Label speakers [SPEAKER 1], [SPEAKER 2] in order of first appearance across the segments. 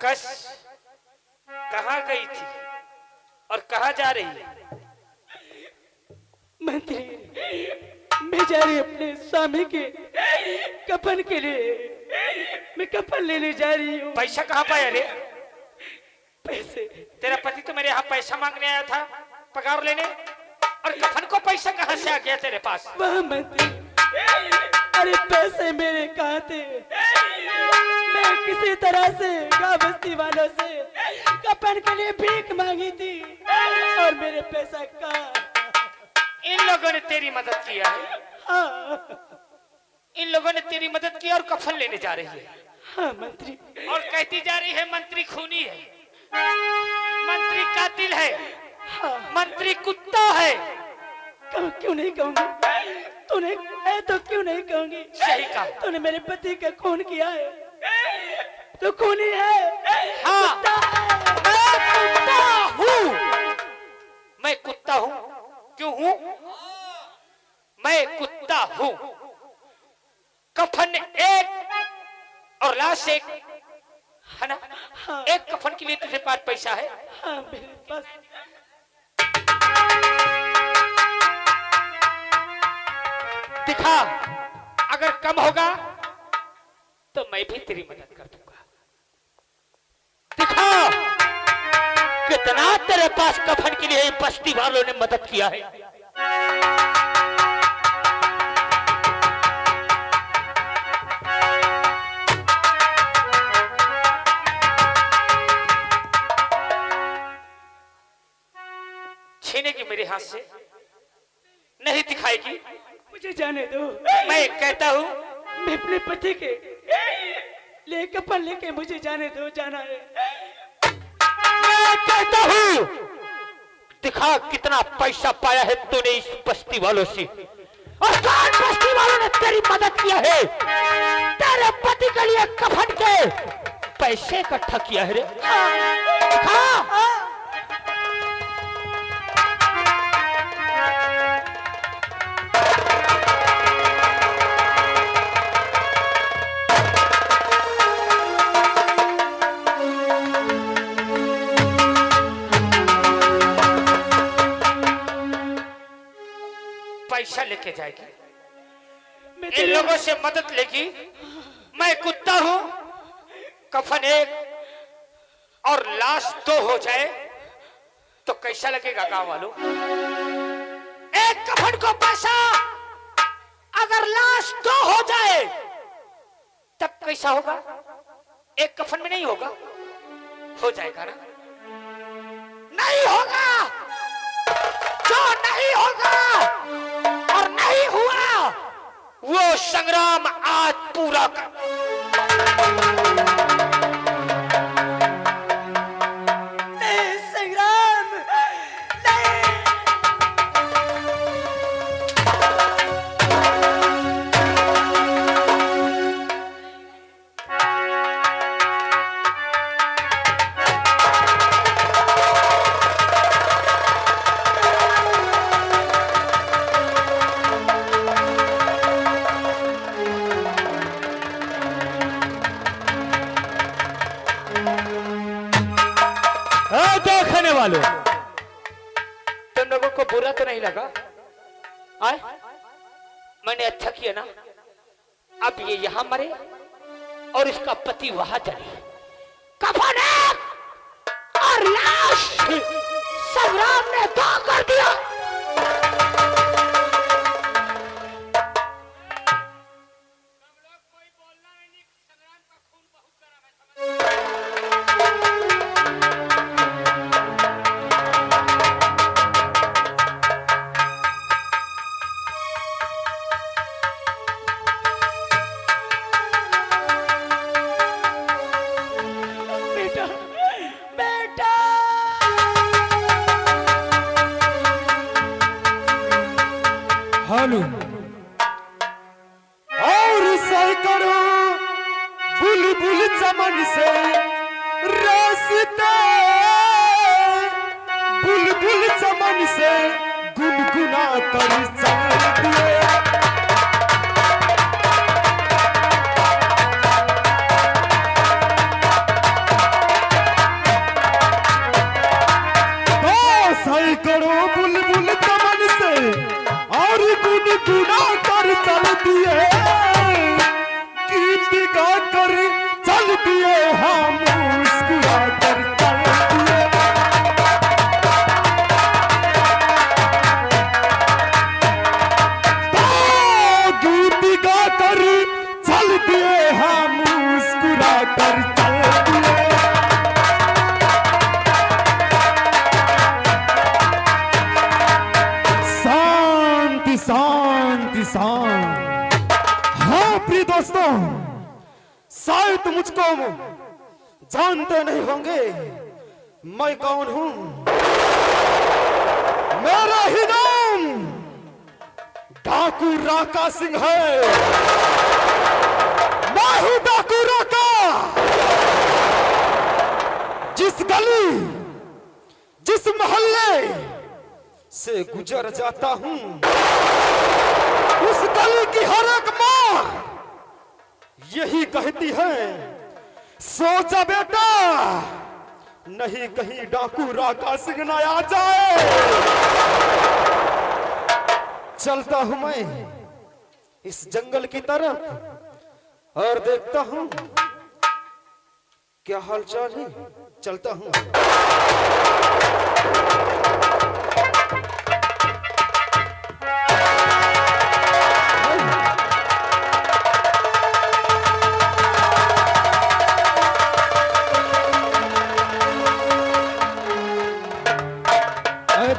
[SPEAKER 1] कश कहाँ गई थी और कहाँ जा रही है?
[SPEAKER 2] मंत्री, मैं जा रही अपने स्वामी के कफन के लिए। मैं कफन लेने जा रही हूँ।
[SPEAKER 1] पैसा कहाँ पाया रे?
[SPEAKER 2] पैसे?
[SPEAKER 1] तेरा पति तो मेरे यहाँ पैसा मांगने आया था पगार लेने, और कफन को पैसा कहाँ से आ गया तेरे पास?
[SPEAKER 2] वह मंत्री, अरे पैसे मेरे कहाँ थे? मैं किसी तरह से गाँव बस्ती वालों से कफन के लिए भीख मांगी थी और मेरे पैसा कहाँ?
[SPEAKER 1] इन लोगों ने तेरी मदद किया है।
[SPEAKER 2] हाँ,
[SPEAKER 1] इन लोगों ने तेरी मदद की और कफन लेने जा रही है।
[SPEAKER 2] हाँ मंत्री।
[SPEAKER 1] और कहती जा रही है मंत्री खूनी है, मंत्री कातिल है,
[SPEAKER 2] हाँ।
[SPEAKER 1] मंत्री कुत्ता है।
[SPEAKER 2] क्यों नहीं कहूंगी? तूने तो क्यों नहीं कहूंगी?
[SPEAKER 1] सही कहा।
[SPEAKER 2] तूने मेरे पति का खून किया है, तो खूनी है।
[SPEAKER 1] हाँ,
[SPEAKER 2] कुत्ता है।
[SPEAKER 1] मैं कुत्ता हूँ। मैं कुत्ता हूँ। क्यों हूँ? मैं कुत्ता हूँ। कफन एक और लाश एक है ना?
[SPEAKER 2] हाँ।
[SPEAKER 1] एक कफन के लिए तुझे पास पैसा है?
[SPEAKER 2] हाँ, मेरे पास।
[SPEAKER 1] दिखा, अगर कम होगा तो मैं भी तेरी मदद कर दूंगा। दिखा कितना तेरे पास कफन के लिए बस्ती वालों ने मदद किया है। छीनेगी मेरे हाथ से? नहीं दिखाएगी।
[SPEAKER 2] मुझे जाने दो।
[SPEAKER 1] मैं कहता हूँ
[SPEAKER 2] मैं अपने पति के ले कफन लेके मुझे जाने दो। जाना है।
[SPEAKER 1] मैं कहता हूँ दिखा कितना पैसा पाया है तूने इस बस्ती वालों से, और कौन बस्ती वालों ने तेरी मदद किया है? तेरे पति के लिए कफन के पैसे इकट्ठा किया है रे। दिखा। पैसा लेके जाएगी, इन लोगों से मदद लेगी। मैं कुत्ता हूं। कफन एक और लाश दो हो जाए तो कैसा लगेगा गांव वालों? एक कफन को पैसा, अगर लाश दो हो जाए तब कैसा होगा? एक कफन में नहीं होगा? हो जाएगा ना? नहीं होगा। जो नहीं होगा और नहीं हुआ वो संग्राम आज पूरा कर।
[SPEAKER 2] नहीं संग्राम, नहीं।
[SPEAKER 1] देखने वालों, तुम लोगों को बुरा तो नहीं लगा? आए? मैंने अच्छा किया ना? अब ये यहां मरे और इसका पति वहां चले। कफन एक और लाश संग्राम ने दो कर दिया।
[SPEAKER 3] और सैकड़ों बुलबुल चमन से रास्ते, बुलबुल चमन से गुनगुना कर चल दिए। मुझको जानते नहीं होंगे मैं कौन हूं। मेरा ही नाम डाकू राका सिंह है। मैं हूं डाकू राका। जिस गली जिस मोहल्ले से गुजर जाता हूं उस गली की हर एक मां यही कहती है, सोचा बेटा नहीं कहीं डाकू राका सिंह न आ जाए। चलता हूं मैं इस जंगल की तरफ और देखता हूं क्या हालचाल है। चलता हूं।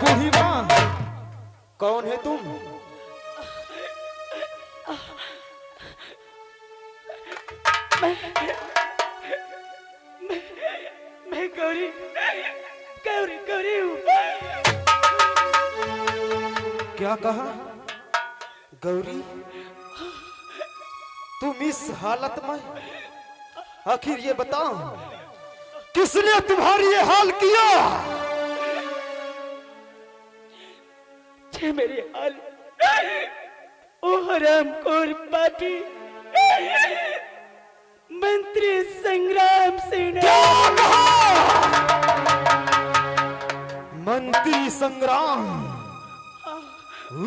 [SPEAKER 3] बूढ़ी माँ, कौन है तुम?
[SPEAKER 2] मैं गौरी गौरी गौरी हूँ।
[SPEAKER 3] क्या कहा? गौरी, तुम इस हालत में? आखिर ये बताओ किसने तुम्हारी ये हाल किया?
[SPEAKER 2] मेरे हाल ओ हरामखोर पापी मंत्री संग्राम सिंह ने।
[SPEAKER 3] क्या कहा? मंत्री संग्राम,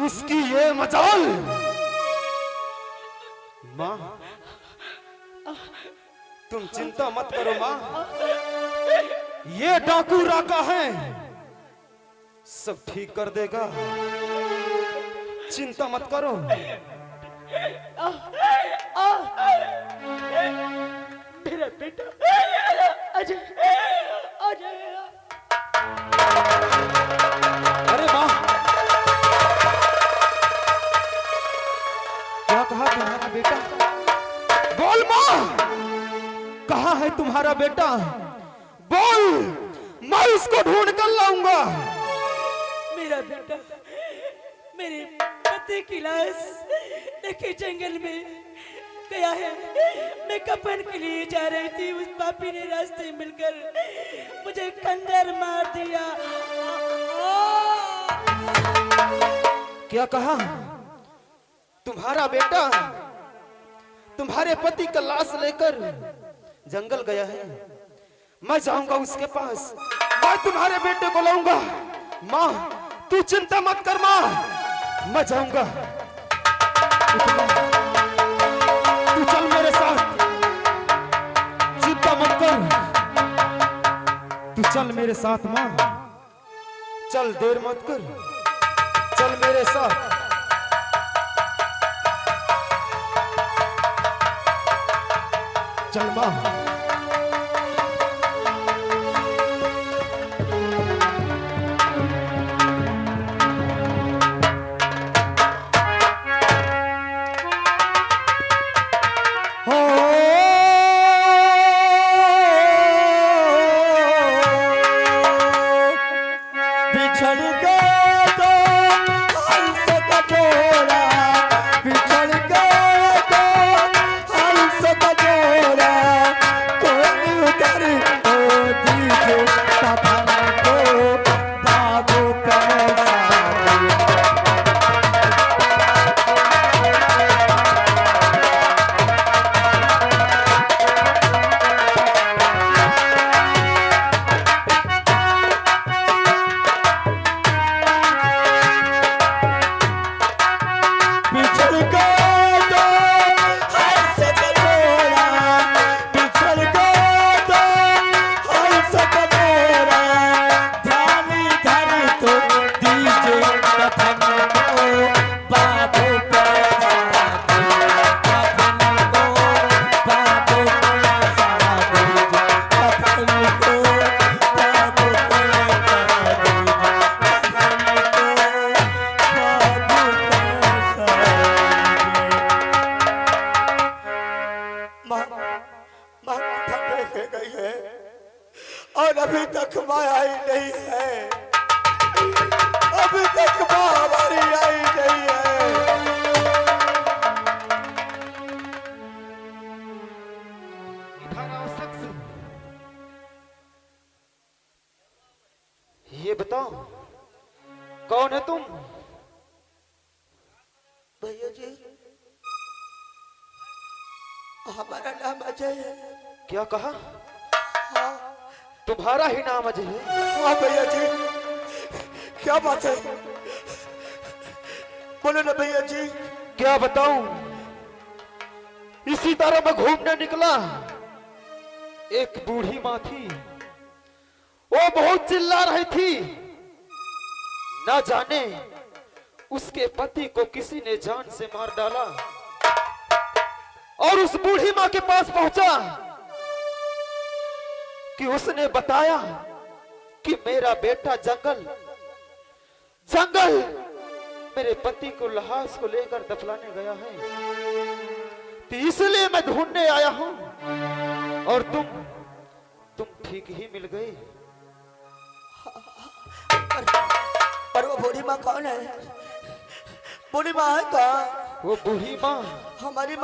[SPEAKER 3] उसकी ये मजाल। माँ, तुम चिंता मत करो माँ, ये डाकू राका है, सब ठीक कर देगा। चिंता मत करो।
[SPEAKER 2] मेरा बेटा अजय अजय।
[SPEAKER 3] अरे माँ, क्या कहा तुम्हारा बेटा? बोल माँ, कहाँ है तुम्हारा बेटा? बोल, मैं उसको ढूंढ कर लाऊंगा।
[SPEAKER 2] मेरा बेटा मेरे पति की लाश लेके जंगल में गया है। मैं कफन के लिए जा रही थी, उस पापी ने रास्ते मिलकर मुझे खंजर मार दिया।
[SPEAKER 3] क्या कहा? तुम्हारा बेटा तुम्हारे पति का लाश लेकर जंगल गया है। मैं जाऊंगा उसके पास, मैं तुम्हारे बेटे को लाऊंगा। माँ, तू चिंता मत कर माँ, मैं जाऊंगा। तू चल मेरे साथ, चिंता मत कर। तू चल मेरे साथ माँ, चल, देर मत कर, चल मेरे साथ। चल माँ।
[SPEAKER 4] और अभी तक माँ आई नहीं है, अभी तक माँ हमारी आई नहीं है।
[SPEAKER 3] ये बताओ कौन है तुम?
[SPEAKER 4] भैया जी, हमारा नाम अजय है।
[SPEAKER 3] क्या कहा?
[SPEAKER 4] हाँ
[SPEAKER 3] तुम्हारा ही नाम अजय है?
[SPEAKER 4] हाँ भैया जी, क्या बात है, बोलो ना भैया जी।
[SPEAKER 3] क्या बताऊं, इसी तरह मैं घूमने निकला, एक बूढ़ी माँ थी, वो बहुत चिल्ला रही थी। ना जाने उसके पति को किसी ने जान से मार डाला, और उस बूढ़ी माँ के पास पहुंचा कि उसने बताया कि मेरा बेटा जंगल मेरे पति को लाश को लेकर दफनाने गया है, तो इसलिए मैं ढूंढने आया हूं, और तुम ठीक ही मिल गए।
[SPEAKER 4] पर वो बूढ़ी माँ कौन है? बूढ़ी माँ है कहाँ?
[SPEAKER 3] वो बूढ़ी माँ
[SPEAKER 4] हमारी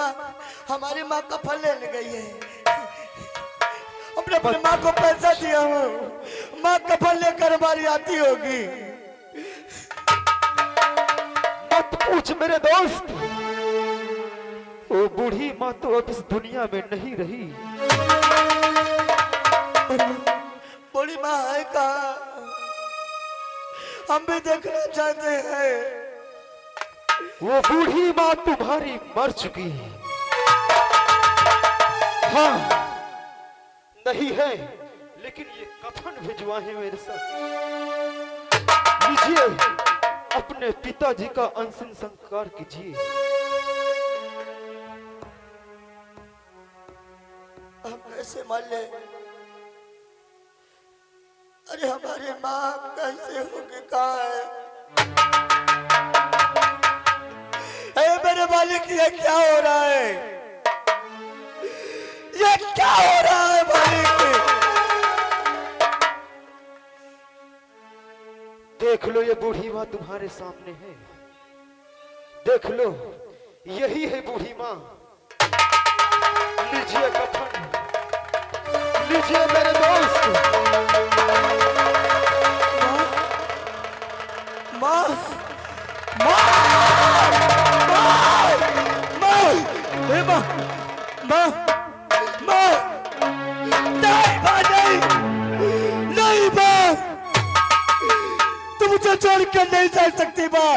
[SPEAKER 4] माँ का फल लेने गई है। अपने माँ को पैसा दिया हूँ, माँ का फल लेकर हमारी आती होगी।
[SPEAKER 3] मत पूछ मेरे दोस्त, वो बूढ़ी माँ तो अब इस दुनिया में नहीं रही।
[SPEAKER 4] बूढ़ी माँ है कहाँ? हम भी देखना चाहते हैं।
[SPEAKER 3] वो बूढ़ी माँ तुम्हारी मर चुकी है। हाँ नहीं है, लेकिन ये कफन भिजवा है मेरे साथ। लीजिए, अपने पिताजी का अंतिम संस्कार कीजिए।
[SPEAKER 4] हम कैसे मान ले? अरे हमारी माँ कैसे होगी? कहाँ है? मेरे मालिक, ये क्या हो रहा है? ये क्या हो रहा है मालिक?
[SPEAKER 3] देख लो, ये बूढ़ी माँ तुम्हारे सामने है, देख लो, यही है बूढ़ी माँ। लीजिए कफन, लीजिए मेरे दोस्त।
[SPEAKER 4] माँ, माँ, माँ, माँ, हे माँ, माँ, माँ, नहीं माँ, नहीं, नहीं माँ, तुम मुझे छोड़ कर नहीं जा सकती माँ,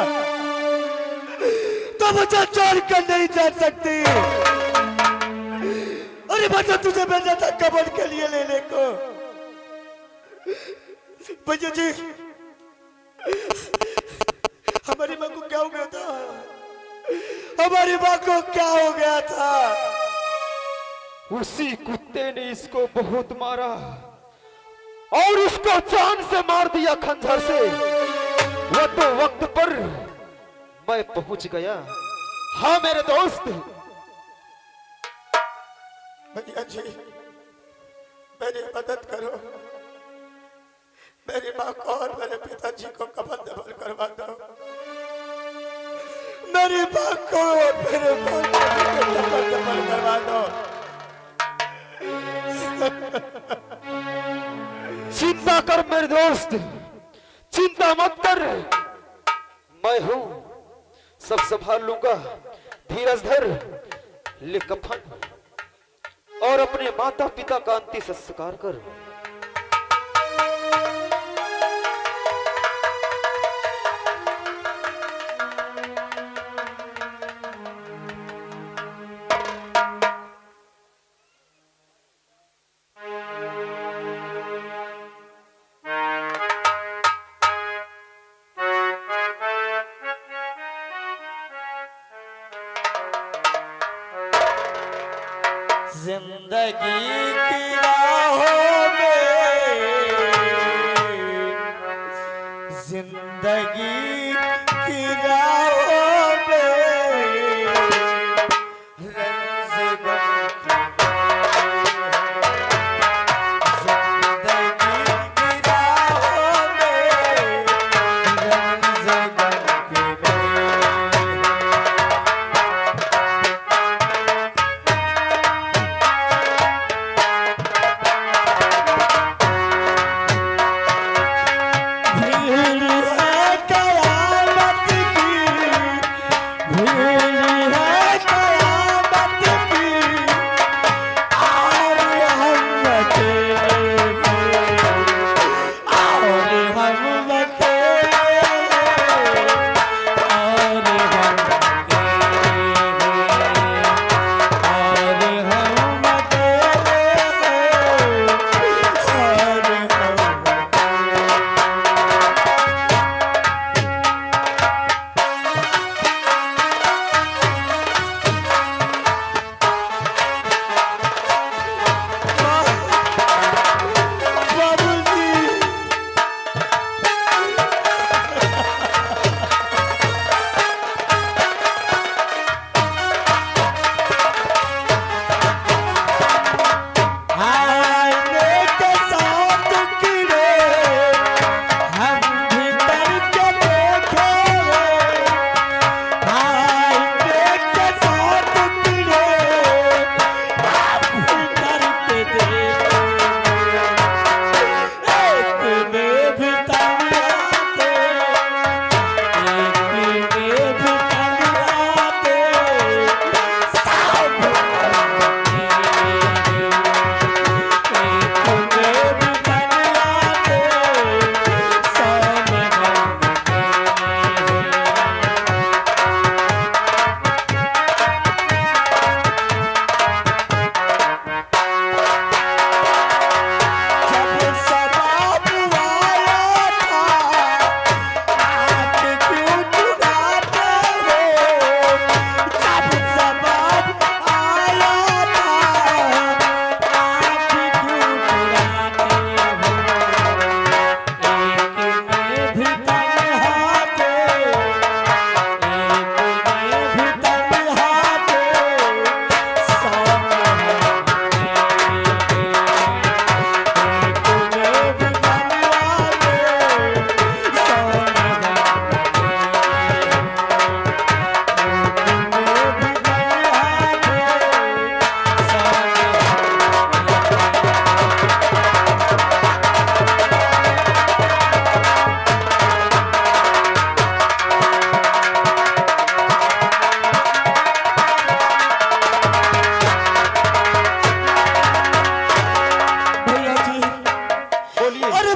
[SPEAKER 4] तुम मुझे छोड़ कर नहीं जा सकती। अरे मैं तो तुझे भेजा था कब्र के लिए लेने को। भैया जी, हमारी माँ को क्या हो गया था? हमारी माँ को क्या हो गया था?
[SPEAKER 3] उसी कुत्ते ने इसको बहुत मारा और उसको जान से मार दिया खंजर से। वो तो वक्त पर मैं पहुंच गया। हाँ मेरे दोस्त।
[SPEAKER 4] भैया जी, मेरी मदद करो, मेरी माँ को और मेरे पिताजी को कफन दफन करवा दो। मेरी माँ को और मेरे पिताजी को कफन दफन करवा दो।
[SPEAKER 3] चिंता कर मेरे दोस्त, चिंता मत कर, मैं हूं, सब संभाल लूंगा। धीरज धर, ले कफन और अपने माता पिता का अंतिम संस्कार कर।
[SPEAKER 4] जिंदगी की राहों में, जिंदगी की राहों में रंज गम की जिंदगी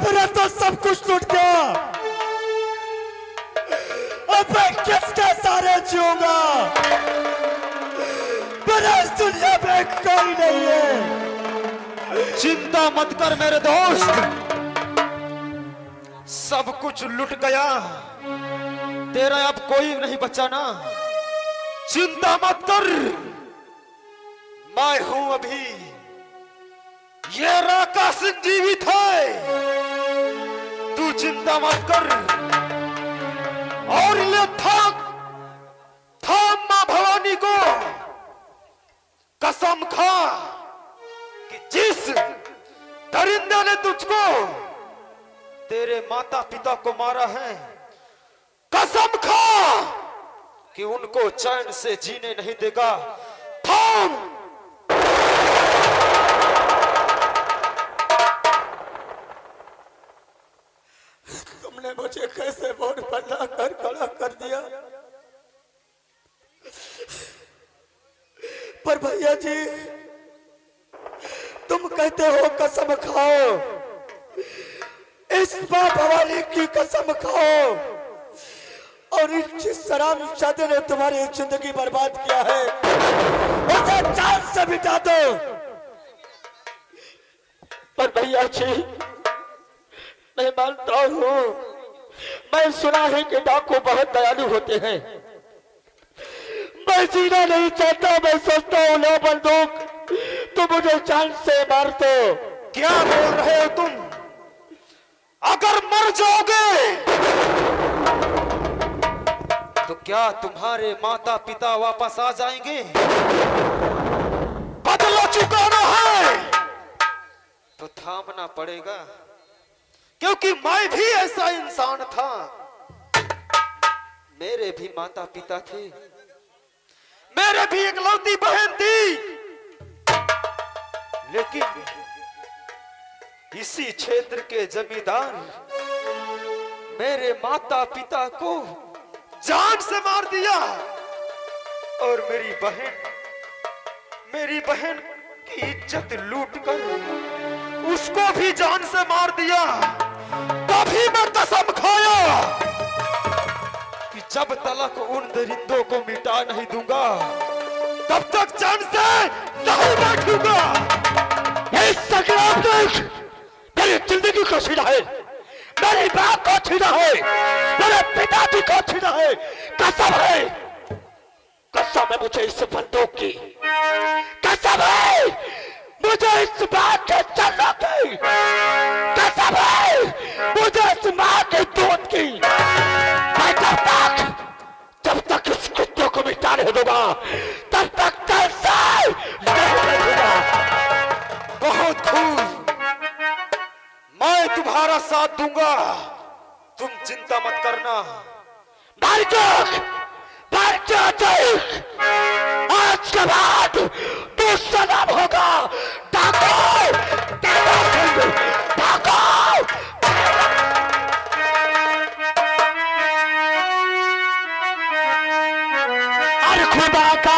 [SPEAKER 4] मेरा तो सब कुछ लूट गया, अब मैं किसके सारे जीऊंगा? मेरा इस दुनिया में कोई नहीं है।
[SPEAKER 3] चिंता मत कर मेरे दोस्त, सब कुछ लुट गया, तेरा अब कोई नहीं बचा ना। चिंता मत कर, मैं हूं अभी, ये राका सिंह जीवित है, तू चिंता मत कर। और ले थाम मां भवानी को कसम खा कि जिस दरिंदे ने तुझको तेरे माता पिता को मारा है, कसम खा कि उनको चैन से जीने नहीं देगा। थाम।
[SPEAKER 4] तुमने मुझे कैसे वोट बना कर खड़ा कर दिया, पर भैया जी तुम कहते हो कसम खाओ, इस मां भवानी की कसम खाओ, और जिस शराब शादी ने तुम्हारी जिंदगी बर्बाद किया है उसे जान से मिटा दो।
[SPEAKER 2] पर भैया जी मैं मानता हूँ, मैं सुना है कि डाकू बहुत दयालु होते हैं, मैं जीना नहीं चाहता, मैं सोचता हूँ लो बंदूक तो मुझे जान से मार दो।
[SPEAKER 3] क्या बोल रहे हो तुम? अगर मर जाओगे तो क्या तुम्हारे माता पिता वापस आ जाएंगे? बदला चुकाना है तो थामना पड़ेगा, क्योंकि मैं भी ऐसा इंसान था, मेरे भी माता पिता थे, मेरे भी इकलौती बहन थी, लेकिन इसी क्षेत्र के जमींदार मेरे माता पिता को जान से मार दिया, और मेरी बहन की इज्जत लूटकर उसको भी जान से मार दिया। तभी मैं कसम खाया कि जब तक उन दरिंदों को मिटा नहीं दूंगा तब तक जान से नहीं बैठूंगा।
[SPEAKER 2] इस संग्राम में मेरी जिंदगी को छीना है, मेरी बात को छीना है, मेरे पिताजी को छीना है। कसम है, कसम है मुझे इस बंदूक की, कसम है मुझे इस बात के चलने की, कसम है मुझे इस मां के दूध की। मैं जब तक इस कुत्ते को मिटा नहीं दूंगा तब तक चल से नहीं बैठूंगा।
[SPEAKER 3] बहुत खूब, मैं तुम्हारा साथ दूंगा, तुम चिंता मत करना।
[SPEAKER 2] आज के बाद तू सलाम होगा। डाको, डाको, डाको। अरे खुदा का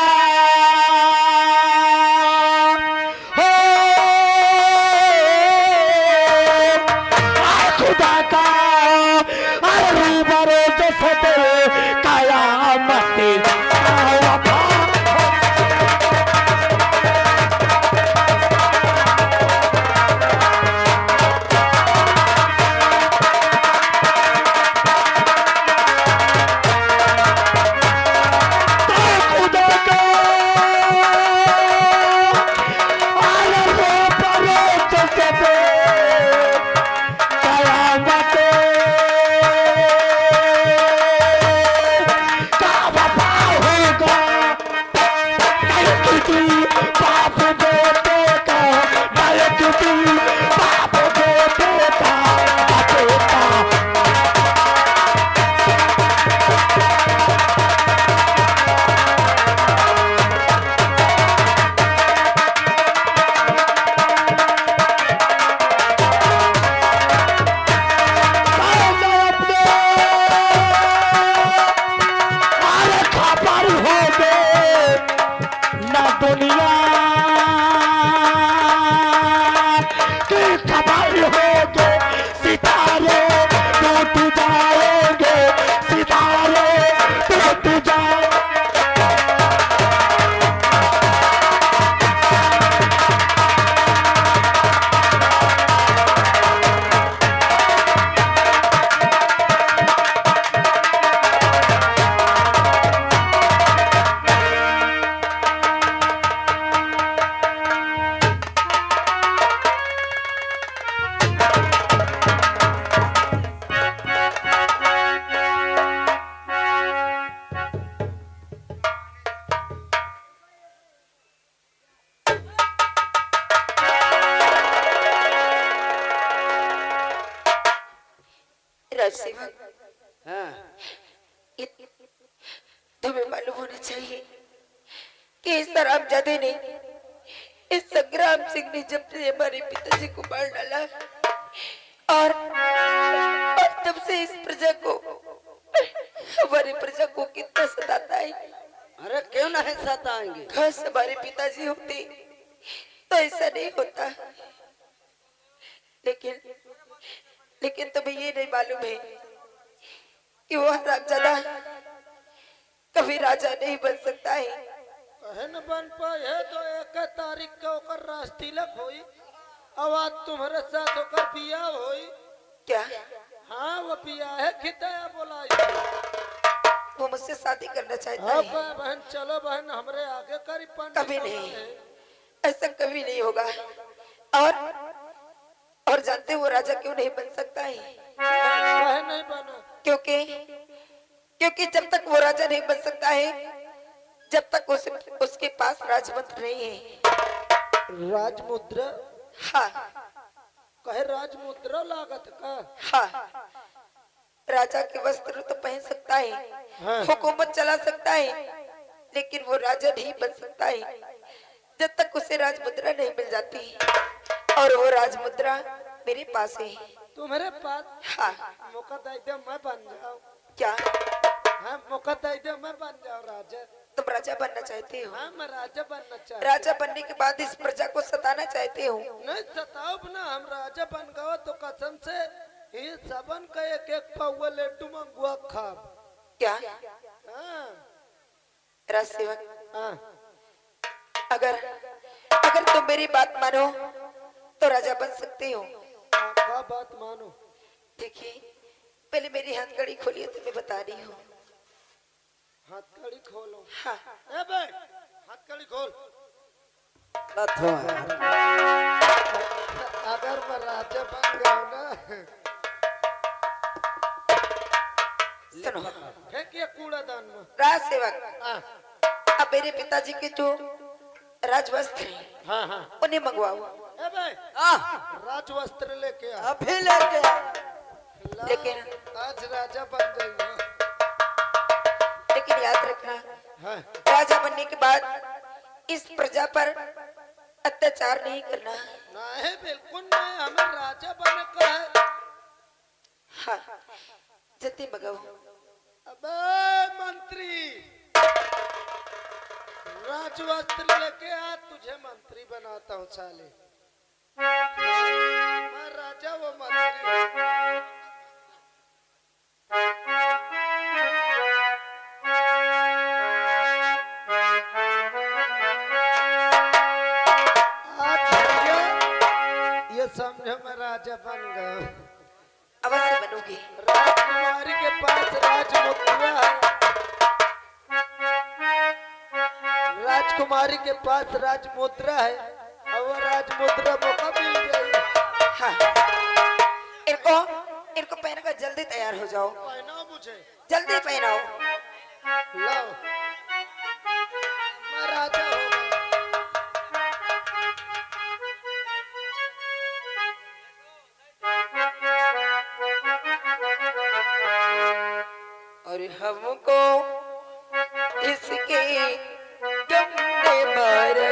[SPEAKER 5] राजसेवक,
[SPEAKER 3] हाँ
[SPEAKER 5] तुम्हें मालूम होना चाहिए कि इस हरामजादे ने, इस संग्राम सिंह ने जब से हमारे पिताजी को मार डाला और तब से इस प्रजा को, हमारी प्रजा को कितना सताता है।
[SPEAKER 2] अरे क्यों नहीं सताएंगे?
[SPEAKER 5] खास हमारे पिताजी होते तो ऐसा नहीं होता, लेकिन लेकिन तुम्हें ये नहीं मालूम है कि वो हरामजादा कभी राजा नहीं बन सकता है।
[SPEAKER 4] न बन पाए तो 1 तारीख का होकर राज तिलक होई, अब आज तुम्हारे साथ होकर बियाह होई।
[SPEAKER 5] क्या?
[SPEAKER 4] हाँ वो बियाह है, खिताया बोला
[SPEAKER 5] वो मुझसे शादी करना चाहता
[SPEAKER 4] अब
[SPEAKER 5] है?
[SPEAKER 4] बहन चलो बहन, हमरे आगे करी
[SPEAKER 5] कभी नहीं, ऐसा कभी नहीं होगा। और जानते हो वो राजा क्यों नहीं बन सकता है?
[SPEAKER 4] नहीं बना,
[SPEAKER 5] क्योंकि जब तक वो राजा नहीं बन सकता है, जब तक उसके पास राजमंत्र नहीं है।
[SPEAKER 4] राजमुद्रा?
[SPEAKER 5] हाँ
[SPEAKER 4] कहे राजमुद्रा लागत का?
[SPEAKER 5] हाँ, राजा के वस्त्र तो पहन सकता है,
[SPEAKER 4] हाँ।
[SPEAKER 5] हुकूमत चला सकता है, लेकिन वो राजा नहीं बन सकता है जब तक उसे राजमुद्रा नहीं मिल जाती। और वो राजमुद्रा मेरे पास है।
[SPEAKER 4] तुम्हारे पास?
[SPEAKER 5] हाँ।
[SPEAKER 4] मौका दे दे मैं बन जाऊं।
[SPEAKER 5] क्या?
[SPEAKER 4] हाँ मौका दे दे मैं बन जाऊं राजा।
[SPEAKER 5] तुम राजा बनना चाहते हो?
[SPEAKER 4] हाँ मैं राजा बनना चाहता।
[SPEAKER 5] राजा बनने के बाद इस प्रजा को सताना चाहते हो?
[SPEAKER 4] नहीं सताओ ना, हम राजा बन गए तो कसम से ये सबन का 1-1 पाव लड्डू मंगवा खाब।
[SPEAKER 5] क्या?
[SPEAKER 4] हाँ
[SPEAKER 5] राजसेवक,
[SPEAKER 4] हाँ
[SPEAKER 5] अगर तुम मेरी बात मानो तो राजा बन सकते हो।
[SPEAKER 4] क्या बात मानो?
[SPEAKER 5] देखिए, पहले मेरी हथकड़ी खोलिए तो मैं बता रही हूँ।
[SPEAKER 4] हथकड़ी खोलो।
[SPEAKER 5] हाँ।
[SPEAKER 4] ए बे हथकड़ी खोल। अगर मैं राजा बन गया ना,
[SPEAKER 5] सुनो
[SPEAKER 4] फेंकिए कूड़ादान में।
[SPEAKER 5] राजसेवक,
[SPEAKER 4] हाँ
[SPEAKER 5] अब मेरे पिताजी के जो राजवस्त्र हैं,
[SPEAKER 4] हाँ हाँ।
[SPEAKER 5] उन्हें मंगवाओ।
[SPEAKER 4] ए बे राजवस्त्र लेके आ।
[SPEAKER 2] अभी लेके आ।
[SPEAKER 5] लेकिन
[SPEAKER 4] आज राजा बन गई।
[SPEAKER 5] लेकिन याद रखना,
[SPEAKER 4] हाँ
[SPEAKER 5] राजा बनने के बाद इस प्रजा पर अत्याचार नहीं करना।
[SPEAKER 4] नहीं बिल्कुल नहीं, हमें राजा बने का है।
[SPEAKER 5] हाँ, जल्दी मंगाओ।
[SPEAKER 4] अबे मंत्री, राजवस्त्र लेके आ, तुझे मंत्री बनाता हूँ साले। मैं राजा वो मंत्री। आज ये समझो मैं राजा बन गया।
[SPEAKER 5] अवश्य बनोगे।
[SPEAKER 4] राजकुमारी के पास राजमुद्रा है। राजकुमारी के पास राजमुद्रा है और वो राजमुद्रा मौका मिल गई।
[SPEAKER 5] हाँ, इनको पहन कर जल्दी तैयार हो जाओ।
[SPEAKER 4] पहनाओ मुझे।
[SPEAKER 5] जल्दी पहनाओ।
[SPEAKER 4] लाओ, मैं राजा हो गया।
[SPEAKER 5] और हमको इसके गम ने मारा,